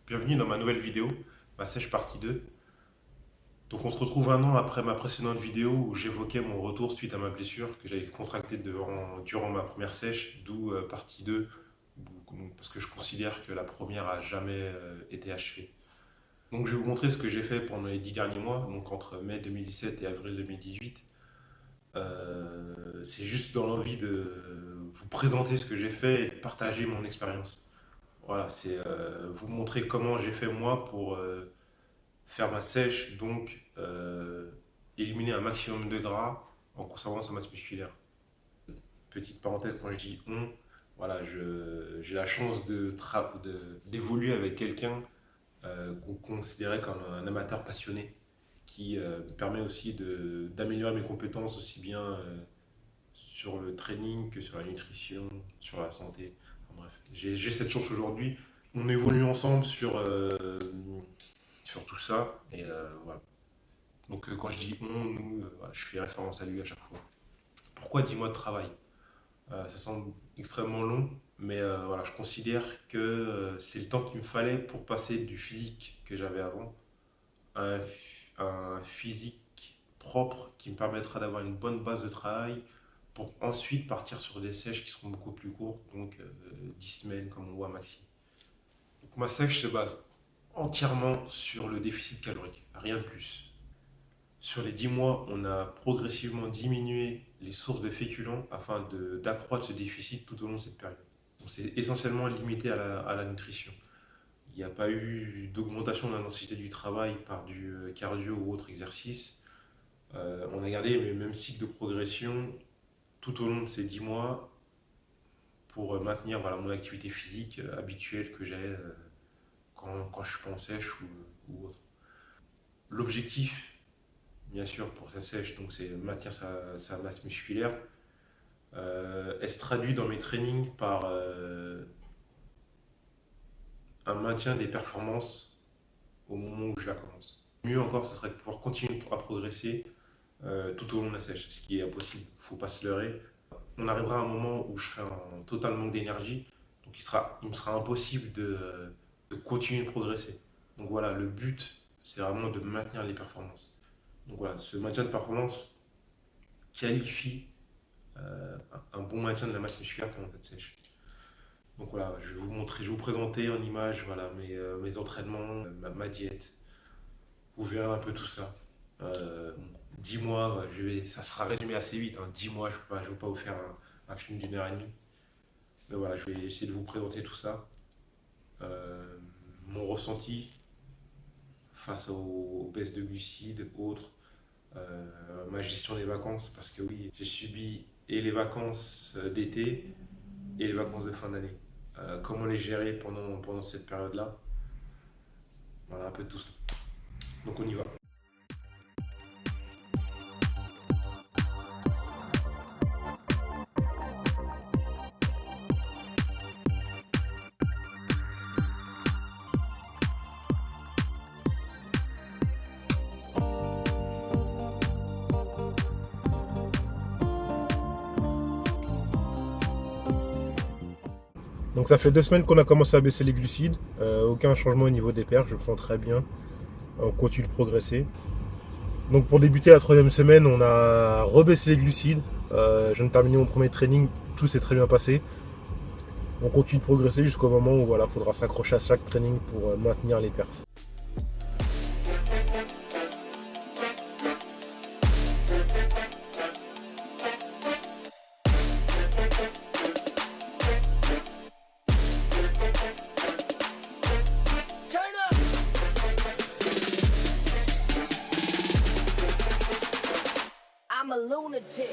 Bienvenue dans ma nouvelle vidéo, ma sèche partie 2. Donc on se retrouve un an après ma précédente vidéo où j'évoquais mon retour suite à ma blessure que j'avais contractée durant ma première sèche, d'où partie 2, parce que je considère que la première a jamais été achevée. Donc je vais vous montrer ce que j'ai fait pendant les 10 derniers mois, donc entre mai 2017 et avril 2018. C'est juste dans l'envie de vous présenter ce que j'ai fait et de partager mon expérience. Voilà, c'est vous montrer comment j'ai fait moi pour faire ma sèche, donc éliminer un maximum de gras en conservant sa masse musculaire. Petite parenthèse, quand je dis on, voilà, j'ai la chance d'évoluer avec quelqu'un qu'on considérait comme un amateur passionné qui me permet aussi d'améliorer mes compétences aussi bien sur le training que sur la nutrition, sur la santé. Enfin, bref, j'ai cette chance aujourd'hui. On évolue ensemble sur tout ça et voilà. Donc quand je dis on, nous, voilà, je fais référence à lui à chaque fois. Pourquoi 10 mois de travail? Ça semble extrêmement long, mais voilà, je considère que c'est le temps qu'il me fallait pour passer du physique que j'avais avant à un physique propre qui me permettra d'avoir une bonne base de travail pour ensuite partir sur des sèches qui seront beaucoup plus courtes, donc 10 semaines comme on voit maxi. Donc ma sèche se base entièrement sur le déficit calorique, rien de plus. Sur les 10 mois, on a progressivement diminué les sources de féculents afin d'accroître ce déficit tout au long de cette période. On s'est essentiellement limité à la nutrition. Il n'y a pas eu d'augmentation de l'intensité du travail par du cardio ou autre exercice. On a gardé le même cycle de progression tout au long de ces 10 mois pour maintenir voilà, mon activité physique habituelle que j'ai quand je suis pas en sèche ou autre. L'objectif, bien sûr, pour sa sèche, donc c'est maintenir sa masse musculaire. Elle se traduit dans mes trainings par un maintien des performances au moment où je la commence. Mieux encore, ce serait de pouvoir continuer à progresser tout au long de la sèche, ce qui est impossible, il ne faut pas se leurrer. On arrivera à un moment où je serai en total manque d'énergie, donc il me sera impossible de continuer de progresser. Donc voilà, le but, c'est vraiment de maintenir les performances. Donc voilà, ce maintien de performance qualifie un bon maintien de la masse musculaire pendant cette sèche. Donc voilà, je vais vous présenter en image voilà, mes entraînements, ma diète. Vous verrez un peu tout ça. 10 mois, ça sera résumé assez vite. Hein. 10 mois, je ne vais pas vous faire un film d'une heure et demie. Mais voilà, je vais essayer de vous présenter tout ça. Mon ressenti face aux baisses de glucides, autres. Ma gestion des vacances, parce que oui, j'ai subi et les vacances d'été et les vacances de fin d'année. Comment les gérer pendant cette période-là. Voilà, un peu de tout ça. Donc on y va. Donc ça fait 2 semaines qu'on a commencé à baisser les glucides. Aucun changement au niveau des perfs, je me sens très bien. On continue de progresser. Donc pour débuter la troisième semaine, on a rebaissé les glucides. Je viens de terminer mon premier training, tout s'est très bien passé. On continue de progresser jusqu'au moment où il faudra s'accrocher à chaque training pour maintenir les perfs. I'm a lunatic.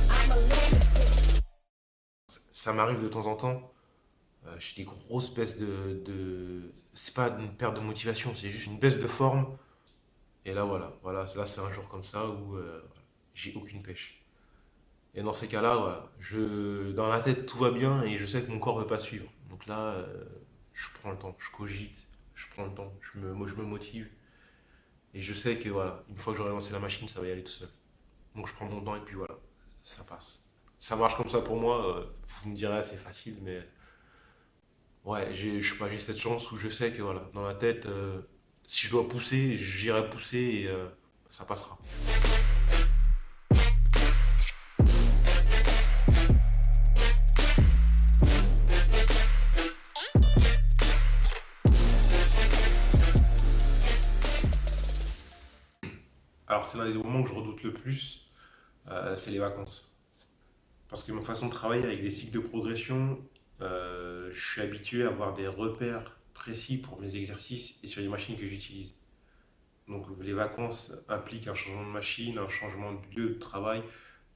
I'm a lunatic. Ça m'arrive de temps en temps. J'ai des grosses baisses C'est pas une perte de motivation, c'est juste une baisse de forme. Et là, là c'est un jour comme ça où j'ai aucune pêche. Et dans ces cas-là, voilà, dans la tête, tout va bien et je sais que mon corps ne veut pas suivre. Donc là, je prends le temps, je cogite, je prends le temps, je me motive. Et je sais que voilà, une fois que j'aurai lancé la machine, ça va y aller tout seul. Donc je prends mon temps et puis voilà, ça passe. Ça marche comme ça pour moi. Vous me direz, c'est facile, mais ouais, je sais pas, j'ai cette chance où je sais que voilà, dans la tête, si je dois pousser, j'irai pousser et ça passera. Alors c'est l'un des moments que je redoute le plus, c'est les vacances. Parce que ma façon de travailler avec les cycles de progression, je suis habitué à avoir des repères précis pour mes exercices et sur les machines que j'utilise. Donc les vacances impliquent un changement de machine, un changement de lieu de travail.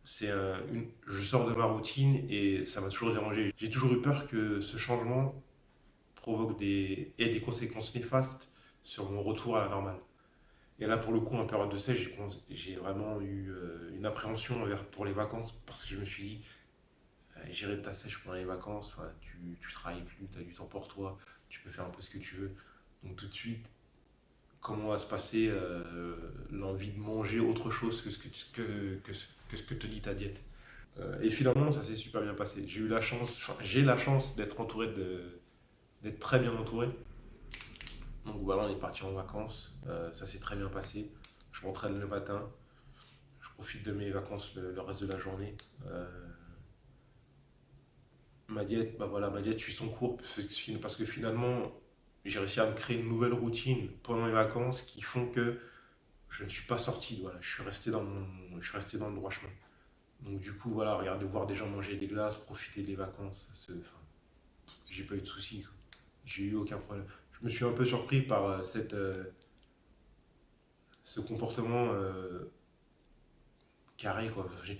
Je sors de ma routine et ça m'a toujours dérangé. J'ai toujours eu peur que ce changement ait des conséquences néfastes sur mon retour à la normale. Et là, pour le coup, en période de sèche, j'ai vraiment eu une appréhension pour les vacances parce que je me suis dit, gérer ta sèche pendant les vacances, enfin, tu travailles plus, tu as du temps pour toi, tu peux faire un peu ce que tu veux. Donc tout de suite, comment va se passer l'envie de manger autre chose que ce que te dit ta diète. Et finalement, ça s'est super bien passé. J'ai la chance d'être très bien entouré. Donc voilà, on est parti en vacances, ça s'est très bien passé. Je m'entraîne le matin, je profite de mes vacances le reste de la journée. Ma diète, bah voilà, ma diète suit son cours parce que finalement, j'ai réussi à me créer une nouvelle routine pendant les vacances qui font que je ne suis pas sorti. Voilà, je suis resté dans le droit chemin. Donc du coup, voilà, regarder, voir des gens manger des glaces, profiter des vacances, enfin, j'ai pas eu de soucis, quoi. J'ai eu aucun problème. Je me suis un peu surpris par ce comportement carré, quoi. Enfin,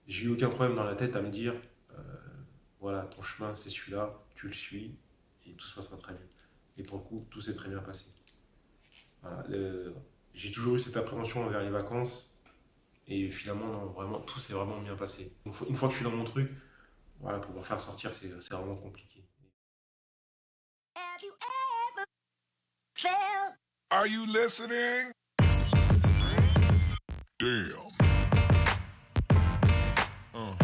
j'ai eu aucun problème dans la tête à me dire, euh, voilà, ton chemin c'est celui-là, tu le suis et tout se passera très bien. Et pour le coup, tout s'est très bien passé. Voilà, j'ai toujours eu cette appréhension envers les vacances et finalement, non, vraiment, tout s'est vraiment bien passé. Une fois que je suis dans mon truc, voilà, pour me faire sortir, c'est vraiment compliqué. Have you ever felt? Are you listening? Damn. Uh.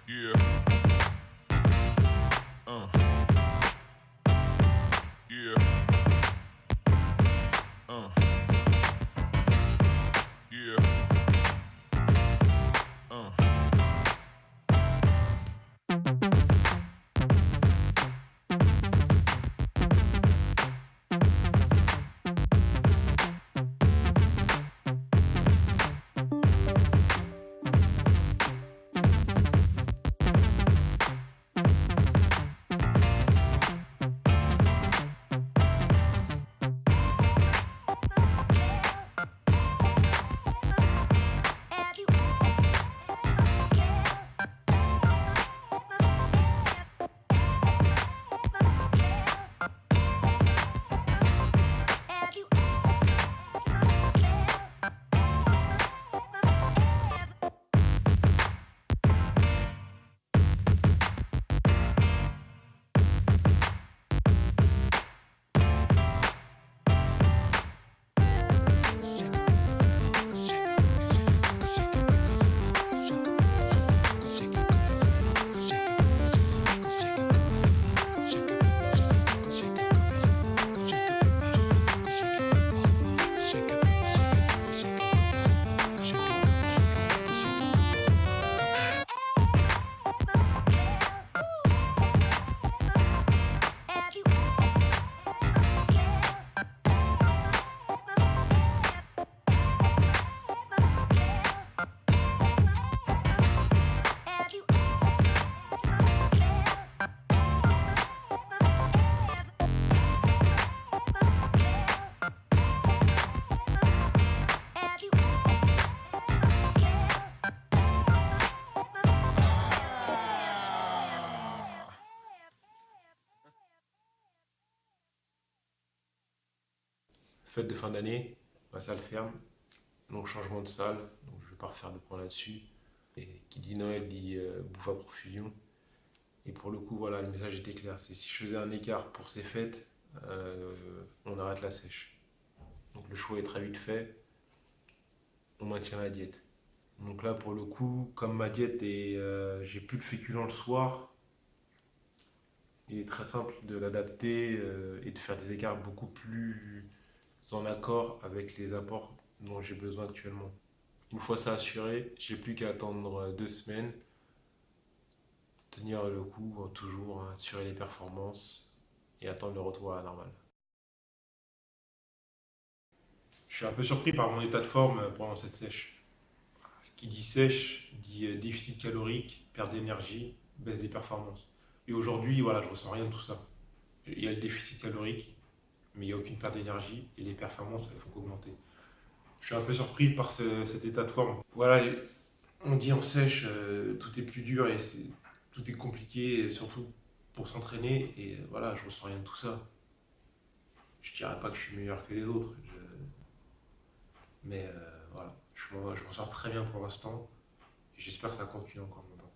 Yeah. Uh. Yeah. Uh. Yeah. Uh. Have you ever Have you Fête de fin d'année, ma salle ferme, donc changement de salle, donc je ne vais pas refaire de point là-dessus. Et qui dit Noël dit bouffe à profusion. Et pour le coup, voilà, le message était clair. C'est si je faisais un écart pour ces fêtes, on arrête la sèche. Donc le choix est très vite fait, on maintient la diète. Donc là, pour le coup, comme ma diète est, j'ai plus de féculents le soir, il est très simple de l'adapter et de faire des écarts beaucoup plus en accord avec les apports dont j'ai besoin actuellement. Une fois ça assuré, j'ai plus qu'à attendre 2 semaines, tenir le coup, toujours assurer les performances et attendre le retour à la normale. Je suis un peu surpris par mon état de forme pendant cette sèche. Qui dit sèche dit déficit calorique, perte d'énergie, baisse des performances. Et aujourd'hui, voilà, je ressens rien de tout ça. Il y a le déficit calorique, mais il n'y a aucune perte d'énergie et les performances, elles font qu'augmenter. Je suis un peu surpris par cet état de forme. Voilà, on dit en sèche, tout est plus dur et tout est compliqué, surtout pour s'entraîner. Et voilà, je ressens rien de tout ça. Je dirais pas que je suis meilleur que les autres, mais voilà, je m'en sors très bien pour l'instant. Et j'espère que ça continue encore longtemps.